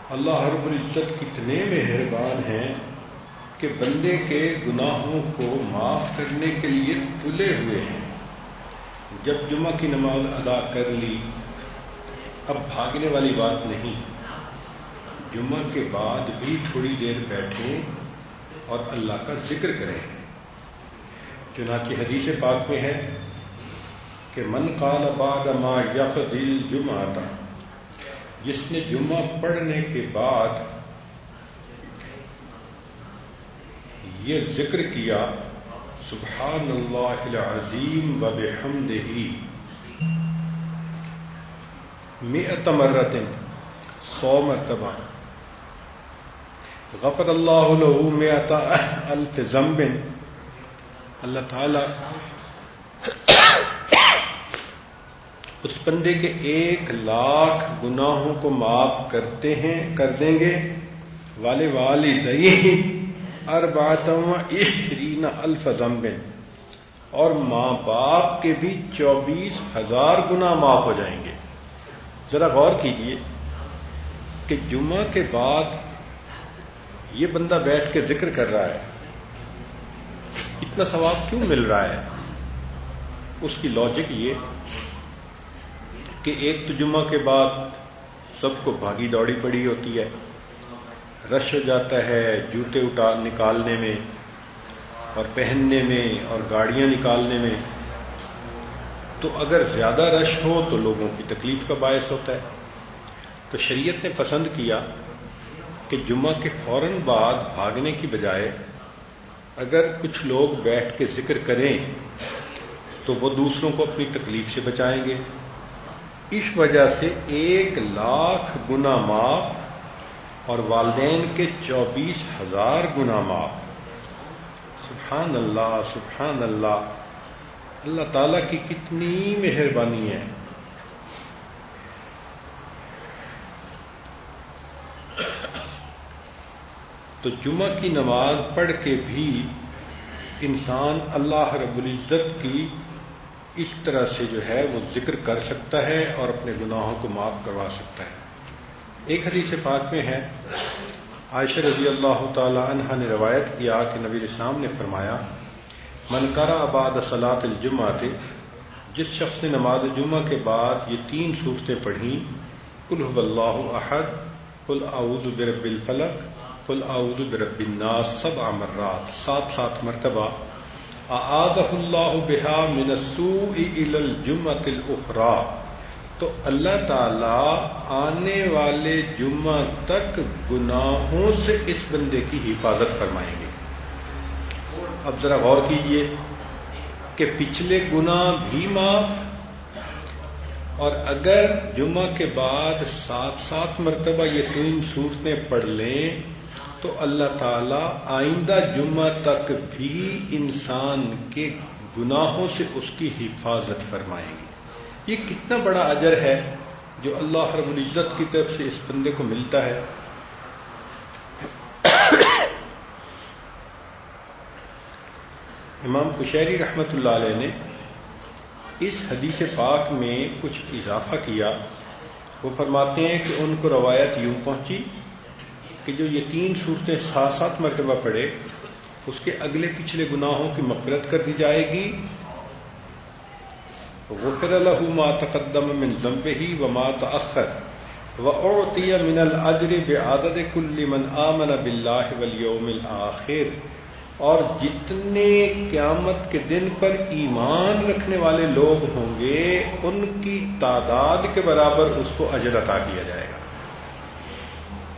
اللہ رب العزت کتنے مہربان ہیں کہ بندے کے گناہوں کو معاف کرنے کے لیے تلے ہوئے ہیں۔ جب جمعہ کی نماز ادا کر لی، اب بھاگنے والی بات نہیں، جمعہ کے بعد بھی تھوڑی دیر بیٹھیں اور اللہ کا ذکر کریں۔ چنانچہ حدیث پاک میں ہے کہ من قال بعد ما یقضی الجمعہ، جس نے جمعہ پڑھنے کے بعد یہ ذکر کیا سبحان اللہ العظیم و بحمدہ 100 مرۃ، 100 مرتبہ، غفر اللہ له 100,000 ذنب، اللہ تعالی اس بندے کے 1,00,000 گناہوں کو معاف کر دیں گے۔ والدیہ 24,000 ذنب، اور ماں باپ کے بھی 24,000 گناہ معاف ہو جائیں گے۔ ذرا غور کیجئے کہ جمعہ کے بعد یہ بندہ بیٹھ کے ذکر کر رہا ہے، اتنا ثواب کیوں مل رہا ہے؟ اس کی لاجک یہ کہ ایک تو جمعہ کے بعد سب کو بھاگی دوڑی پڑی ہوتی ہے، رش ہو جاتا ہے جوتے نکالنے میں اور پہننے میں اور گاڑیاں نکالنے میں، تو اگر زیادہ رش ہو تو لوگوں کی تکلیف کا باعث ہوتا ہے۔ تو شریعت نے پسند کیا کہ جمعہ کے فوراً بعد بھاگنے کی بجائے اگر کچھ لوگ بیٹھ کے ذکر کریں تو وہ دوسروں کو اپنی تکلیف سے بچائیں گے۔ اس وجہ سے 1,00,000 گناہ معاف اور والدین کے 24,000 گناہ معاف۔ سبحان اللہ، سبحان اللہ، اللہ تعالیٰ کی کتنی مہربانی ہے۔ تو جمعہ کی نماز پڑھ کے بھی انسان اللہ رب العزت کی اس طرح سے جو ہے وہ ذکر کر سکتا ہے اور اپنے گناہوں کو معاف کروا سکتا ہے۔ ایک حدیث پاک میں ہے، عائشہ رضی اللہ تعالی عنہا نے روایت کیا کہ نبی اسلام نے فرمایا، من قرأ بعد صلاۃ الجمعہ، جس شخص نے نماز جمعہ کے بعد یہ 3 سورتیں پڑھیں، قل هو اللہ احد، قل اعوذ برب الفلق، قل اعوذ برب الناس 7 مرات، 7 مرتبہ، اعاذہ اللہ بہا من السوء الی الجمعۃ الاخری، تو اللہ تعالی آنے والے جمعہ تک گناہوں سے اس بندے کی حفاظت فرمائیں گے۔ اب ذرا غور کیجئے کہ پچھلے گناہ بھی معاف، اور اگر جمعہ کے بعد 7 مرتبہ یہ 3 سورتیں پڑھ لیں تو اللہ تعالیٰ آئندہ جمعہ تک بھی انسان کے گناہوں سے اس کی حفاظت فرمائیں گے۔ یہ کتنا بڑا اجر ہے جو اللہ رب العزت کی طرف سے اس بندے کو ملتا ہے۔ امام قشیری رحمۃ اللہ علیہ نے اس حدیث پاک میں کچھ اضافہ کیا۔ وہ فرماتے ہیں کہ ان کو روایت یوں پہنچی کہ جو یہ 3 سورتیں 7 مرتبہ پڑھے اس کے اگلے پچھلے گناہوں کی مغفرت کر دی جائے گی، غفر له ما تقدم من ذنبه وما تأخر وأعطي من الأجر بعدد كل من آمن بالله واليوم الآخر، اور جتنے قیامت کے دن پر ایمان رکھنے والے لوگ ہوں گے ان کی تعداد کے برابر اس کو اجر عطا کیا جائے گا۔